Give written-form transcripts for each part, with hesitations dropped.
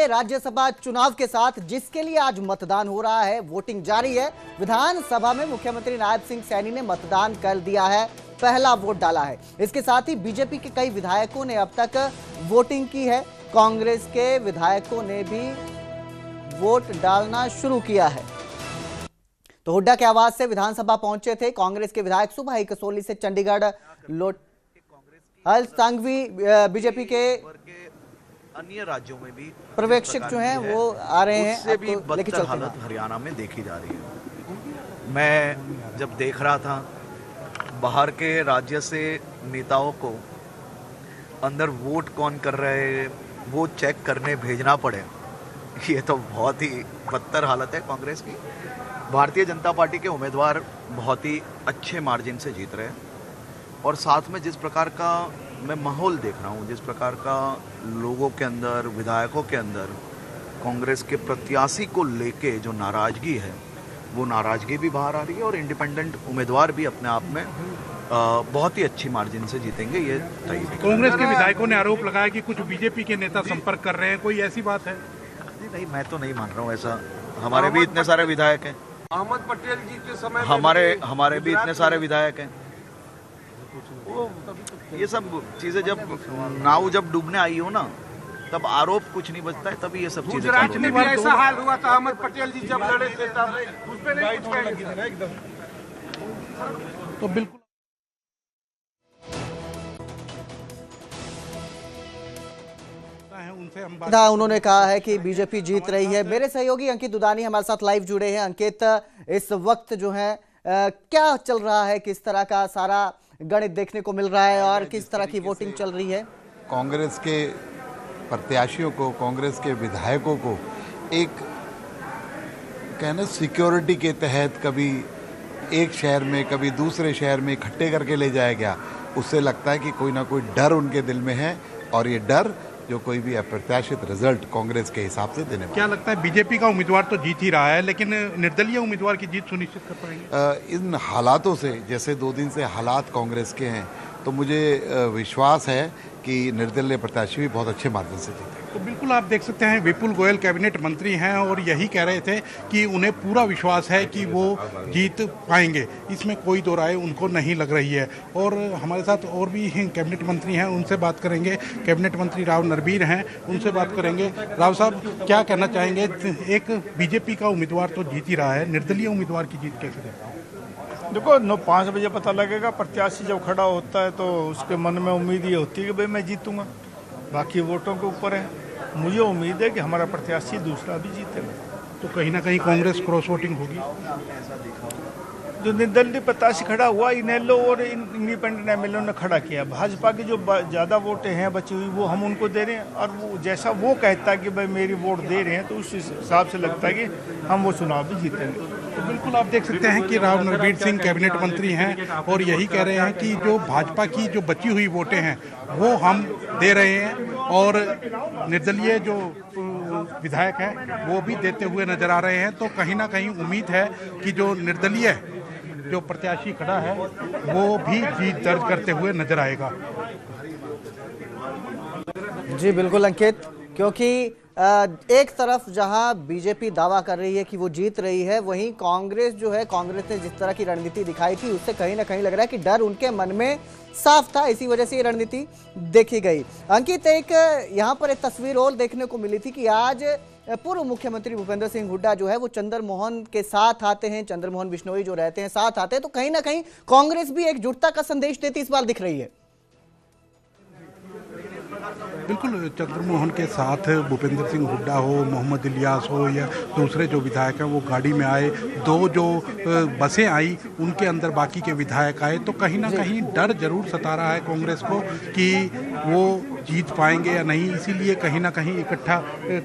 के राज्यसभा चुनाव के साथ जिसके लिए आज मतदान हो रहा है, वोटिंग जारी है। विधानसभा में मुख्यमंत्री नायब सिंह सैनी ने मतदान कर दिया है, पहला वोट डाला है। इसके साथ ही बीजेपी के कई विधायकों ने अब तक वोटिंग की है। कांग्रेस के विधायकों ने भी वोट डालना शुरू किया है। तो हुड्डा के आवास से विधानसभा पहुंचे थे कांग्रेस के विधायक। सुबह ही कसौली से चंडीगढ़ लौट हल संघवी बीजेपी के अन्य राज्यों में भी पर्यवेक्षक जो हैं वो आ रहे हैं। उससे भी बदतर हालत हरियाणा में देखी जा रही है। मैं जब देख रहा था बाहर के राज्य से नेताओं को अंदर वोट कौन कर रहे हैं वो चेक करने भेजना पड़े, ये तो बहुत ही बदतर हालत है कांग्रेस की। भारतीय जनता पार्टी के उम्मीदवार बहुत ही अच्छे मार्जिन से जीत रहे हैं और साथ में जिस प्रकार का मैं माहौल देख रहा हूँ, जिस प्रकार का लोगों के अंदर, विधायकों के अंदर कांग्रेस के प्रत्याशी को लेके जो नाराजगी है, वो नाराजगी भी बाहर आ रही है और इंडिपेंडेंट उम्मीदवार भी अपने आप में बहुत ही अच्छी मार्जिन से जीतेंगे, ये तय है। कांग्रेस के विधायकों ने आरोप लगाया कि कुछ बीजेपी के नेता संपर्क कर रहे हैं, कोई ऐसी बात है? नहीं, मैं तो नहीं मान रहा हूँ ऐसा। हमारे भी इतने सारे विधायक हैं, अहमद पटेल जी के समय हमारे भी इतने सारे विधायक हैं। ये सब चीजें जब नाव जब डूबने आई हो ना, तब आरोप कुछ नहीं बचता है, तभी ये सब चीजें। गुजरात में भी ऐसा हाल हुआ था, अहमद पटेल जी जब लड़े थे तब उस पे नहीं कुछ कहेंगे। तो बिल्कुल उन्होंने कहा है कि बीजेपी जीत रही है। मेरे सहयोगी अंकित दुदानी हमारे साथ लाइव जुड़े हैं। अंकित, इस वक्त जो है क्या चल रहा है, किस तरह का सारा गणित देखने को मिल रहा है और किस तरह की वोटिंग चल रही है? कांग्रेस के प्रत्याशियों को, कांग्रेस के विधायकों को एक कहना सिक्योरिटी के तहत कभी एक शहर में कभी दूसरे शहर में इकट्ठे करके ले जाया गया। उससे लगता है कि कोई ना कोई डर उनके दिल में है और ये डर जो कोई भी अप्रत्याशित रिजल्ट कांग्रेस के हिसाब से देने वाला। क्या लगता है बीजेपी का उम्मीदवार तो जीत ही रहा है, लेकिन निर्दलीय उम्मीदवार की जीत सुनिश्चित कर पाएंगे? इन हालातों से, जैसे 2 दिन से हालात कांग्रेस के हैं, तो मुझे विश्वास है कि निर्दलीय प्रत्याशी भी बहुत अच्छे मार्जिन से जीतेंगे। तो बिल्कुल आप देख सकते हैं विपुल गोयल कैबिनेट मंत्री हैं और यही कह रहे थे कि उन्हें पूरा विश्वास है कि वो जीत पाएंगे, इसमें कोई दो राय उनको नहीं लग रही है। और हमारे साथ और भी कैबिनेट मंत्री हैं, उनसे बात करेंगे। कैबिनेट मंत्री राव नरबीर हैं, उनसे बात करेंगे। राव साहब, क्या कहना चाहेंगे? एक बीजेपी का उम्मीदवार तो जीत ही रहा है, निर्दलीय उम्मीदवार की जीत कैसे देखा? देखो 5 बजे पता लगेगा। प्रत्याशी जब खड़ा होता है तो उसके मन में उम्मीद ये होती है कि भाई मैं जीतूंगा, बाकी वोटों के ऊपर है। मुझे उम्मीद है कि हमारा प्रत्याशी दूसरा भी जीतेगा। तो कहीं ना कहीं कांग्रेस क्रॉस वोटिंग होगी। जो निर्दलीय प्रत्याशी खड़ा हुआ, इनेलो और इंडिपेंडेंट एमएलए ने खड़ा किया। भाजपा की जो ज़्यादा वोटें हैं बची हुई, वो हम उनको दे रहे हैं और वो जैसा वो कहता है कि भाई मेरी वोट दे रहे हैं, तो उस हिसाब से लगता है कि हम वो चुनाव भी जीतेंगे। तो बिल्कुल आप देख सकते हैं कि राव नरबीर सिंह कैबिनेट मंत्री हैं और यही कह रहे हैं कि जो भाजपा की जो बची हुई वोटें हैं वो हम दे रहे हैं और निर्दलीय जो विधायक हैं वो भी देते हुए नजर आ रहे हैं। तो कहीं ना कहीं उम्मीद है कि जो निर्दलीय जो प्रत्याशी खड़ा है वो भी जीत दर्ज करते हुए नजर आएगा। जी बिल्कुल अंकित, क्योंकि एक तरफ जहां बीजेपी दावा कर रही है कि वो जीत रही है, वहीं कांग्रेस जो है, कांग्रेस ने जिस तरह की रणनीति दिखाई थी उससे कहीं ना कहीं लग रहा है कि डर उनके मन में साफ था, इसी वजह से ये रणनीति देखी गई। अंकित, एक यहाँ पर एक तस्वीर और देखने को मिली थी कि आज पूर्व मुख्यमंत्री भूपेंद्र सिंह हुड्डा जो है वो चंद्रमोहन के साथ आते हैं, चंद्रमोहन बिश्नोई जो रहते हैं साथ आते हैं, तो कहीं ना कहीं कांग्रेस भी एकजुटता का संदेश देती इस बार दिख रही है। बिल्कुल, चंद्रमोहन के साथ भूपेंद्र सिंह हुड्डा हो, मोहम्मद इलियास हो या दूसरे जो विधायक हैं वो गाड़ी में आए। 2 जो बसें आई उनके अंदर बाकी के विधायक आए। तो कहीं ना कहीं डर जरूर सता रहा है कांग्रेस को कि वो जीत पाएंगे या नहीं, इसीलिए कहीं ना कहीं इकट्ठा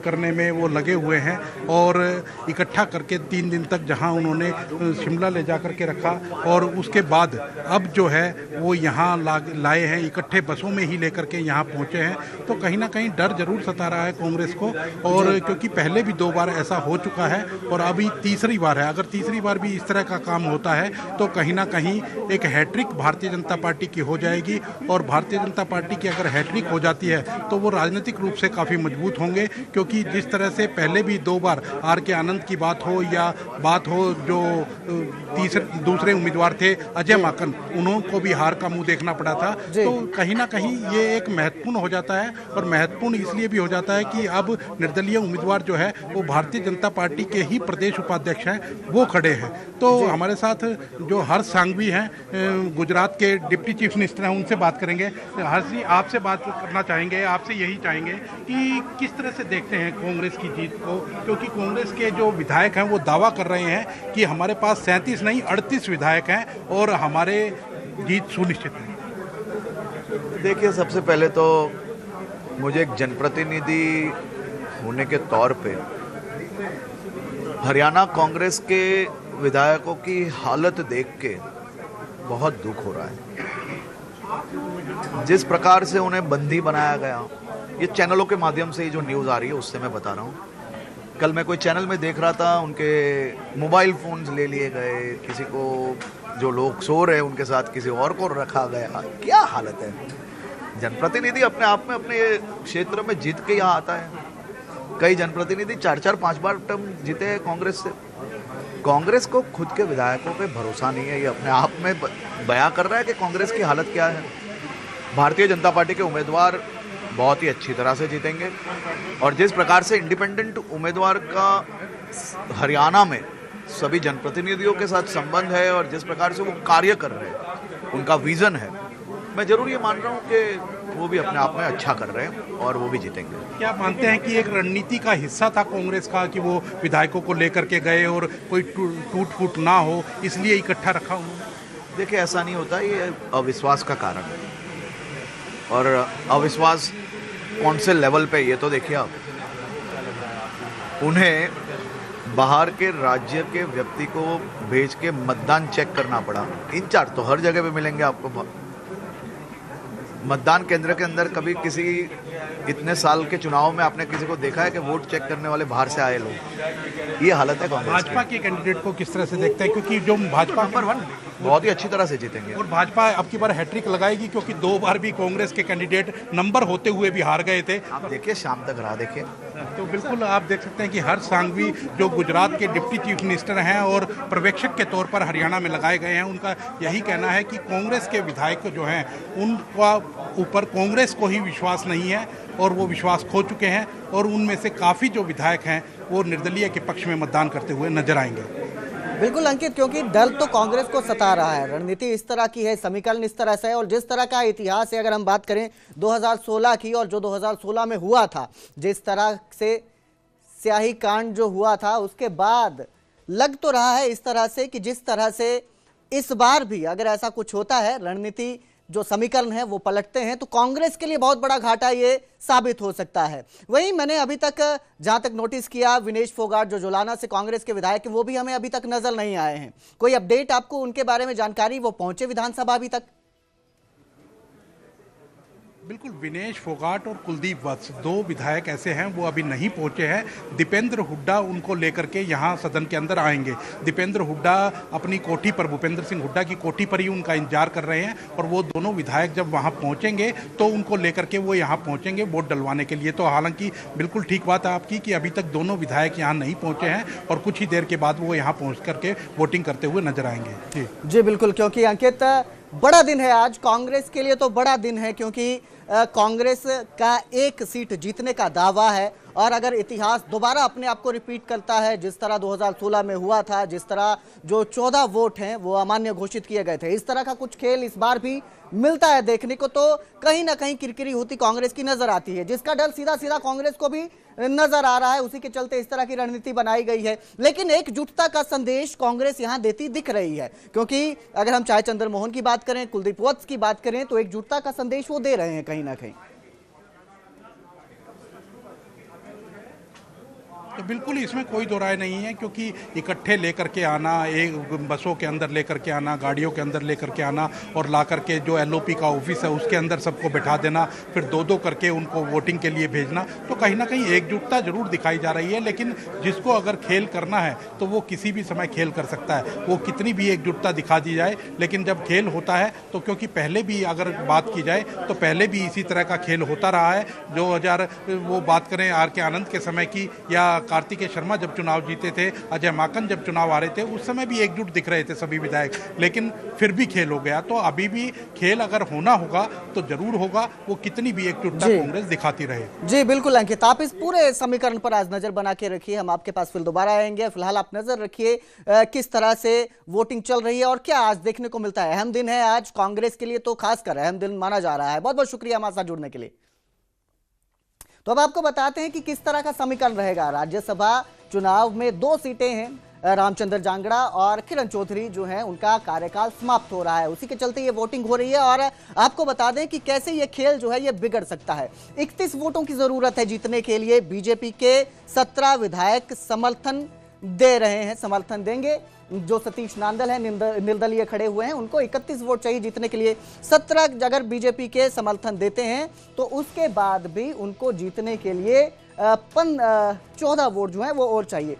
करने में वो लगे हुए हैं। और इकट्ठा करके 3 दिन तक जहां उन्होंने शिमला ले जा कर के रखा और उसके बाद अब जो है वो यहाँ लाए हैं, इकट्ठे बसों में ही लेकर के यहाँ पहुँचे हैं। तो कहीं ना कहीं डर जरूर सता रहा है कांग्रेस को, और क्योंकि पहले भी 2 बार ऐसा हो चुका है और अभी तीसरी बार है। अगर तीसरी बार भी इस तरह का काम होता है तो कहीं ना कहीं एक हैट्रिक भारतीय जनता पार्टी की हो जाएगी, और भारतीय जनता पार्टी की अगर हैट्रिक हो जाती है तो वो राजनीतिक रूप से काफ़ी मजबूत होंगे, क्योंकि जिस तरह से पहले भी 2 बार आर के आनंद की बात हो या बात हो जो दूसरे उम्मीदवार थे अजय माकन, उनको भी हार का मुंह देखना पड़ा था। तो कहीं ना कहीं ये एक महत्वपूर्ण हो जाता है, और महत्वपूर्ण इसलिए भी हो जाता है कि अब निर्दलीय उम्मीदवार जो है वो भारतीय जनता पार्टी के ही प्रदेश उपाध्यक्ष हैं, वो खड़े हैं। तो हमारे साथ जो हर्ष सांघवी हैं, गुजरात के डिप्टी चीफ मिनिस्टर हैं, उनसे बात करेंगे। हर्ष जी, आपसे बात करना चाहेंगे, आपसे यही चाहेंगे कि किस तरह से देखते हैं कांग्रेस की जीत को, क्योंकि कांग्रेस के जो विधायक हैं वो दावा कर रहे हैं कि हमारे पास 37 नहीं 38 विधायक हैं और हमारे जीत सुनिश्चित है। देखिए, सबसे पहले तो मुझे एक जनप्रतिनिधि होने के तौर पे हरियाणा कांग्रेस के विधायकों की हालत देख के बहुत दुख हो रहा है। जिस प्रकार से उन्हें बंदी बनाया गया, ये चैनलों के माध्यम से ही जो न्यूज़ आ रही है उससे मैं बता रहा हूँ। कल मैं कोई चैनल में देख रहा था, उनके मोबाइल फ़ोन्स ले लिए गए, किसी को जो लोग सो रहे उनके साथ किसी और को रखा गया। क्या हालत है। जनप्रतिनिधि अपने आप में अपने क्षेत्र में जीत के यहाँ आता है। कई जनप्रतिनिधि 4-4, 5 बार टर्म जीते हैं कांग्रेस से। कांग्रेस को खुद के विधायकों पे भरोसा नहीं है, ये अपने आप में बयां कर रहा है कि कांग्रेस की हालत क्या है। भारतीय जनता पार्टी के उम्मीदवार बहुत ही अच्छी तरह से जीतेंगे, और जिस प्रकार से इंडिपेंडेंट उम्मीदवार का हरियाणा में सभी जनप्रतिनिधियों के साथ संबंध है और जिस प्रकार से वो कार्य कर रहे हैं, उनका विजन है, मैं जरूर ये मान रहा हूँ कि वो भी अपने आप में अच्छा कर रहे हैं और वो भी जीतेंगे। क्या मानते हैं कि एक रणनीति का हिस्सा था कांग्रेस का कि वो विधायकों को लेकर के गए और कोई टूट फूट ना हो, इसलिए इकट्ठा रखा उन्होंने? देखिए, ऐसा नहीं होता, ये अविश्वास का कारण है। और अविश्वास कौन से लेवल पे, ये तो देखिए आप, उन्हें बाहर के राज्य के व्यक्ति को भेज के मतदान चेक करना पड़ा। इंचार्ज तो हर जगह पे मिलेंगे आपको। मतदान केंद्र के अंदर कभी किसी इतने साल के चुनाव में आपने किसी को देखा है कि वोट चेक करने वाले बाहर से आए लोग? ये हालत है कांग्रेस। भाजपा के कैंडिडेट को किस तरह से देखते हैं, क्योंकि जो भाजपा नंबर 1 बहुत ही अच्छी तरह से जीतेंगे, और भाजपा अब की बार हैट्रिक लगाएगी, क्योंकि 2 बार भी कांग्रेस के कैंडिडेट नंबर होते हुए भी हार गए थे। आप देखिए, शाम तक रहा देखिए। तो बिल्कुल आप देख सकते हैं कि हर्ष सांघवी जो गुजरात के डिप्टी चीफ मिनिस्टर हैं और पर्यवेक्षक के तौर पर हरियाणा में लगाए गए हैं, उनका यही कहना है कि कांग्रेस के विधायक जो हैं उनका ऊपर कांग्रेस को ही विश्वास नहीं है और वो विश्वास खो चुके हैं, और उनमें से काफ़ी जो विधायक हैं वो निर्दलीय के पक्ष में मतदान करते हुए नजर आएंगे। बिल्कुल अंकित, क्योंकि डर तो कांग्रेस को सता रहा है, रणनीति इस तरह की है, समीकरण इस तरह से है, और जिस तरह का इतिहास है, अगर हम बात करें 2016 की, और जो 2016 में हुआ था, जिस तरह से स्याही कांड जो हुआ था, उसके बाद लग तो रहा है इस तरह से कि जिस तरह से इस बार भी अगर ऐसा कुछ होता है, रणनीति जो समीकरण है वो पलटते हैं, तो कांग्रेस के लिए बहुत बड़ा घाटा ये साबित हो सकता है। वहीं मैंने अभी तक जहां तक नोटिस किया, विनेश फोगाट जो जोलाना से कांग्रेस के विधायक हैं, वो भी हमें अभी तक नजर नहीं आए हैं। कोई अपडेट आपको उनके बारे में जानकारी, वो पहुंचे विधानसभा अभी तक? बिल्कुल, विनेश फोगाट और कुलदीप वत्स 2 विधायक ऐसे हैं वो अभी नहीं पहुंचे हैं। दीपेंद्र हुड्डा उनको लेकर के यहाँ सदन के अंदर आएंगे। दीपेंद्र हुड्डा अपनी कोठी पर, भूपेंद्र सिंह हुड्डा की कोठी पर ही उनका इंतजार कर रहे हैं, और वो दोनों विधायक जब वहाँ पहुँचेंगे तो उनको लेकर के वो यहाँ पहुँचेंगे वोट डलवाने के लिए। तो हालांकि बिल्कुल ठीक बात है आपकी कि अभी तक दोनों विधायक यहाँ नहीं पहुँचे हैं, और कुछ ही देर के बाद वो यहाँ पहुँच करके वोटिंग करते हुए नजर आएंगे। जी बिल्कुल, क्योंकि अंकित बड़ा दिन है आज कांग्रेस के लिए, तो बड़ा दिन है क्योंकि कांग्रेस का 1 सीट जीतने का दावा है, और अगर इतिहास दोबारा अपने आप को रिपीट करता है, जिस तरह 2016 में हुआ था, जिस तरह जो 14 वोट हैं वो अमान्य घोषित किए गए थे, इस तरह का कुछ खेल इस बार भी मिलता है देखने को, तो कहीं ना कहीं किरकिरी होती कांग्रेस की नजर आती है, जिसका डर सीधा सीधा कांग्रेस को भी नजर आ रहा है। उसी के चलते इस तरह की रणनीति बनाई गई है, लेकिन एकजुटता का संदेश कांग्रेस यहां देती दिख रही है, क्योंकि अगर हम चाहे चंद्र मोहन की बात करें, कुलदीप वत्स की बात करें, तो एकजुटता का संदेश वो दे रहे हैं कहीं ना कहीं। तो बिल्कुल इसमें कोई दो राय नहीं है, क्योंकि इकट्ठे लेकर के आना, एक बसों के अंदर लेकर के आना, गाड़ियों के अंदर लेकर के आना और ला करके जो एलओपी का ऑफिस है उसके अंदर सबको बैठा देना, फिर दो दो करके उनको वोटिंग के लिए भेजना, तो कहीं ना कहीं एकजुटता जरूर दिखाई जा रही है। लेकिन जिसको अगर खेल करना है तो वो किसी भी समय खेल कर सकता है, वो कितनी भी एकजुटता दिखा दी जाए। लेकिन जब खेल होता है तो क्योंकि पहले भी अगर बात की जाए तो पहले भी इसी तरह का खेल होता रहा है। 2000 वो बात करें आर के आनंद के समय की, या कार्तिकेय शर्मा जब चुनाव जीते थे, अजय माकन जब चुनाव आ रहे थे, उस समय भी एकजुट दिख रहे थे सभी विधायक, लेकिन फिर भी खेल हो गया। तो अभी भी खेल अगर होना होगा तो जरूर होगा, वो कितनी भी एकजुटता कांग्रेस दिखाती रहे। जी बिल्कुल अंकित, आप इस पूरे समीकरण पर आज नजर बना के रखिए, हम आपके पास फिर दोबारा आएंगे। फिलहाल आप नजर रखिए किस तरह से वोटिंग चल रही है और क्या आज देखने को मिलता है। अहम दिन है आज कांग्रेस के लिए, तो खासकर अहम दिन माना जा रहा है। बहुत बहुत शुक्रिया हमारे साथ जुड़ने के लिए। तो अब आपको बताते हैं कि किस तरह का समीकरण रहेगा। राज्यसभा चुनाव में 2 सीटें हैं, रामचंद्र जांगड़ा और किरण चौधरी जो हैं उनका कार्यकाल समाप्त हो रहा है, उसी के चलते ये वोटिंग हो रही है। और आपको बता दें कि कैसे ये खेल जो है ये बिगड़ सकता है। 31 वोटों की जरूरत है जीतने के लिए। बीजेपी के 17 विधायक समर्थन दे रहे हैं, समर्थन देंगे। जो सतीश नांदल है निर्दलीय खड़े हुए हैं, उनको 31 वोट चाहिए जीतने के लिए। 17 अगर बीजेपी के समर्थन देते हैं तो उसके बाद भी उनको जीतने के लिए 14 वोट जो है वो और चाहिए।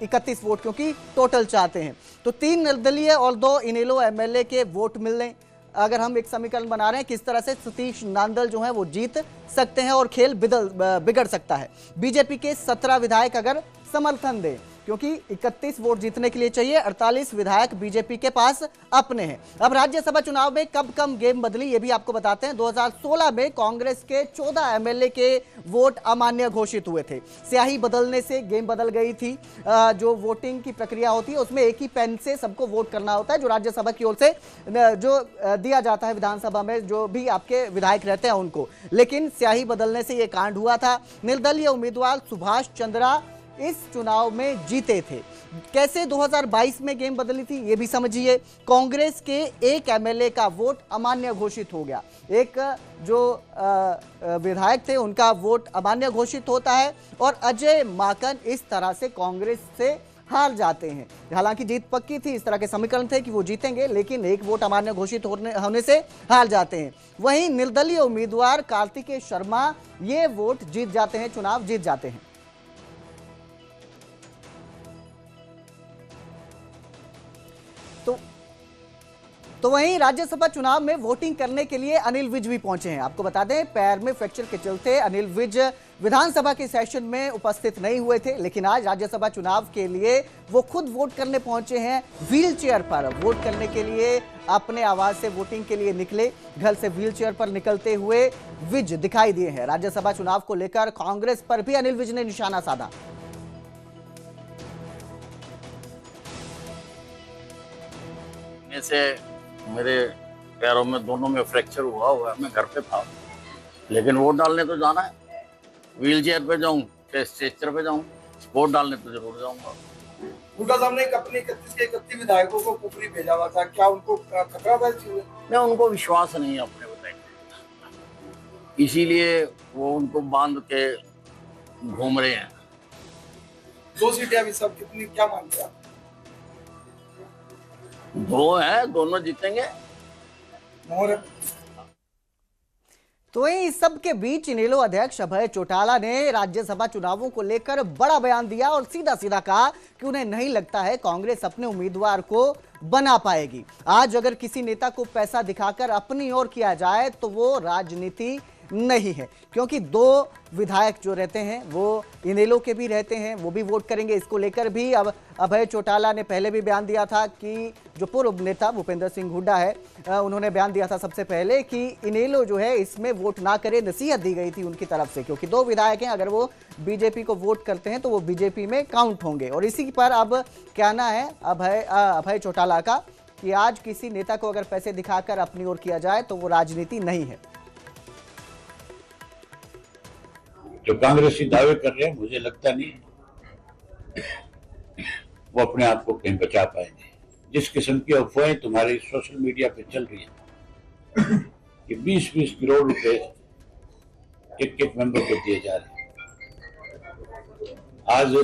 31 वोट क्योंकि टोटल चाहते हैं, तो 3 निर्दलीय और 2 इनेलो एमएलए के वोट मिलने। अगर हम एक समीकरण बना रहे हैं किस तरह से सतीश नांदल जो है वो जीत सकते हैं और खेल बिगड़ सकता है। बीजेपी के 17 विधायक अगर समर्थन दें, क्योंकि 31 वोट जीतने के लिए चाहिए, 48 विधायक बीजेपी के पास अपने हैं। अब राज्यसभा चुनाव में कब कम गेम बदली ये भी आपको बताते हैं। 2016 में कांग्रेस के 14 एमएलए के वोट अमान्य घोषित हुए थे। स्याही बदलने से गेम बदल गई थी। जो वोटिंग की प्रक्रिया होती है उसमें एक ही पेन से सबको वोट करना होता है, जो राज्यसभा की ओर से जो दिया जाता है विधानसभा में जो भी आपके विधायक रहते हैं उनको। लेकिन स्याही बदलने से ये कांड हुआ था। निर्दलीय उम्मीदवार सुभाष चंद्रा इस चुनाव में जीते थे। कैसे 2022 में गेम बदली थी ये भी समझिए। कांग्रेस के एक एमएलए का वोट अमान्य घोषित हो गया। एक जो विधायक थे उनका वोट अमान्य घोषित होता है और अजय माकन इस तरह से कांग्रेस से हार जाते हैं। हालांकि जीत पक्की थी, इस तरह के समीकरण थे कि वो जीतेंगे, लेकिन एक वोट अमान्य घोषित होने से हार जाते हैं। वहीं निर्दलीय उम्मीदवार कार्तिकेय शर्मा ये वोट जीत जाते हैं, चुनाव जीत जाते हैं। तो वहीं राज्यसभा चुनाव में वोटिंग करने के लिए अनिल विज भी पहुंचे हैं। आपको बता दें पैर में फ्रैक्चर के चलते अनिल विज विधानसभा के सेशन में उपस्थित नहीं हुए थे, लेकिन आज राज्यसभा चुनाव के लिए वो खुद वोट करने पहुंचे हैं। व्हील चेयर पर वोट करने के लिए अपने आवाज से वोटिंग के लिए निकले। घर से व्हील चेयर पर निकलते हुए विज दिखाई दिए हैं। राज्यसभा चुनाव को लेकर कांग्रेस पर भी अनिल विज ने निशाना साधा। मेरे पैरों में दोनों में फ्रैक्चर हुआ मैं घर पे था, लेकिन वोट डालने तो जाना है। व्हील चेयर पे जाऊं चाहे स्ट्रेचर पे जाऊं, वोट डालने तो जरूर जाऊंगा। हुड्डा साहब ने अपने 31 के 31 विधायकों को कुफरी भेजा हुआ था, क्या उनको खतरा था इस चीज में? मैं उनको विश्वास नहीं है अपने विधायक, इसीलिए वो उनको बांध के घूम रहे हैं। 2 सीटें अभी सब कितनी क्या मानते हैं आप? 2 है, दोनों जीतेंगे। तो इस सब के बीच इनेलो अध्यक्ष अभय चौटाला ने राज्यसभा चुनावों को लेकर बड़ा बयान दिया और सीधा सीधा कहा कि उन्हें नहीं लगता है कांग्रेस अपने उम्मीदवार को बना पाएगी। आज अगर किसी नेता को पैसा दिखाकर अपनी ओर किया जाए तो वो राजनीति नहीं है, क्योंकि 2 विधायक जो रहते हैं वो इनेलो के भी रहते हैं, वो भी वोट करेंगे। इसको लेकर भी अब अभय चौटाला ने पहले भी बयान दिया था कि जो पूर्व नेता भूपेंद्र सिंह हुड्डा है उन्होंने बयान दिया था सबसे पहले कि इनेलो जो है इसमें वोट ना करे। नसीहत दी गई थी उनकी तरफ से, क्योंकि 2 विधायक हैं, अगर वो बीजेपी को वोट करते हैं तो वो बीजेपी में काउंट होंगे। और इसी पर अब कहना है अभय चौटाला का कि आज किसी नेता को अगर पैसे दिखाकर अपनी ओर किया जाए तो वो राजनीति नहीं है। जो कांग्रेसी दावे कर रहे हैं मुझे लगता नहीं वो अपने आप को कहीं बचा पाएंगे। जिस किस्म की अफवाहें तुम्हारी सोशल मीडिया पे चल रही है कि 20-20 करोड़ रुपए एक मेंबर को दिए जा रहे हैं, आज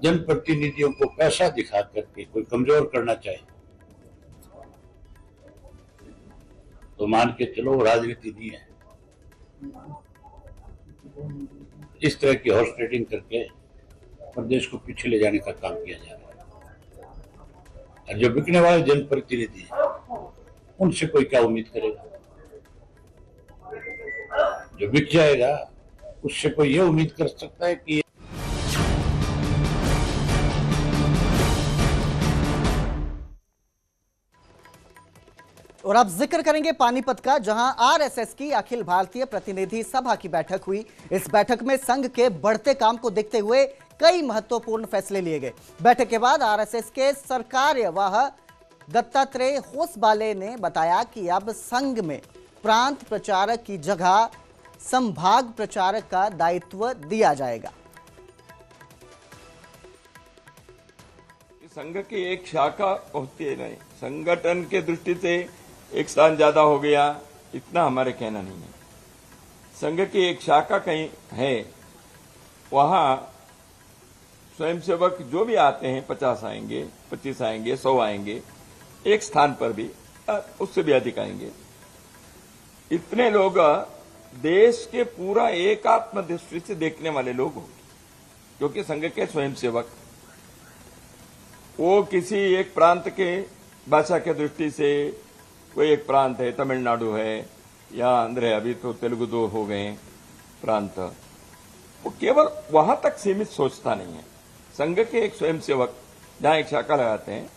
जनप्रतिनिधियों को पैसा दिखा करके कोई कमजोर करना चाहे तो मान के चलो वो राजनीति नहीं है। इस तरह की हॉर्स ट्रेडिंग करके प्रदेश को पीछे ले जाने का काम किया जा रहा है। और जो बिकने वाले जनप्रतिनिधि हैं उनसे कोई क्या उम्मीद करेगा? जो बिक जाएगा उससे कोई ये उम्मीद कर सकता है कि और अब जिक्र करेंगे पानीपत का, जहां आरएसएस की अखिल भारतीय प्रतिनिधि सभा की बैठक हुई। इस बैठक में संघ के बढ़ते काम को देखते हुए कई महत्वपूर्ण फैसले लिए गए। बैठक के बाद आरएसएस के सरकार्यवाह दत्तात्रेय होसबाले ने बताया कि अब संघ में प्रांत प्रचारक की जगह संभाग प्रचारक का दायित्व दिया जाएगा। संघ की एक शाखा होती है, नहीं संगठन के दृष्टि से एक स्थान ज्यादा हो गया, इतना हमारे कहना नहीं है। संघ की एक शाखा कहीं है, वहां स्वयंसेवक जो भी आते हैं 50 आएंगे, 25 आएंगे, 100 आएंगे, एक स्थान पर भी उससे भी अधिक आएंगे। इतने लोग देश के पूरा एकात्म दृष्टि से देखने वाले लोग होंगे, क्योंकि संघ के स्वयंसेवक वो किसी एक प्रांत के भाषा के दृष्टि से, कोई एक प्रांत है तमिलनाडु है या आंध्र है, अभी तो तेलुगु 2 हो गए प्रांत, वो केवल वहां तक सीमित सोचता नहीं है। संघ के एक स्वयंसेवक जहां एक शाखा लगाते हैं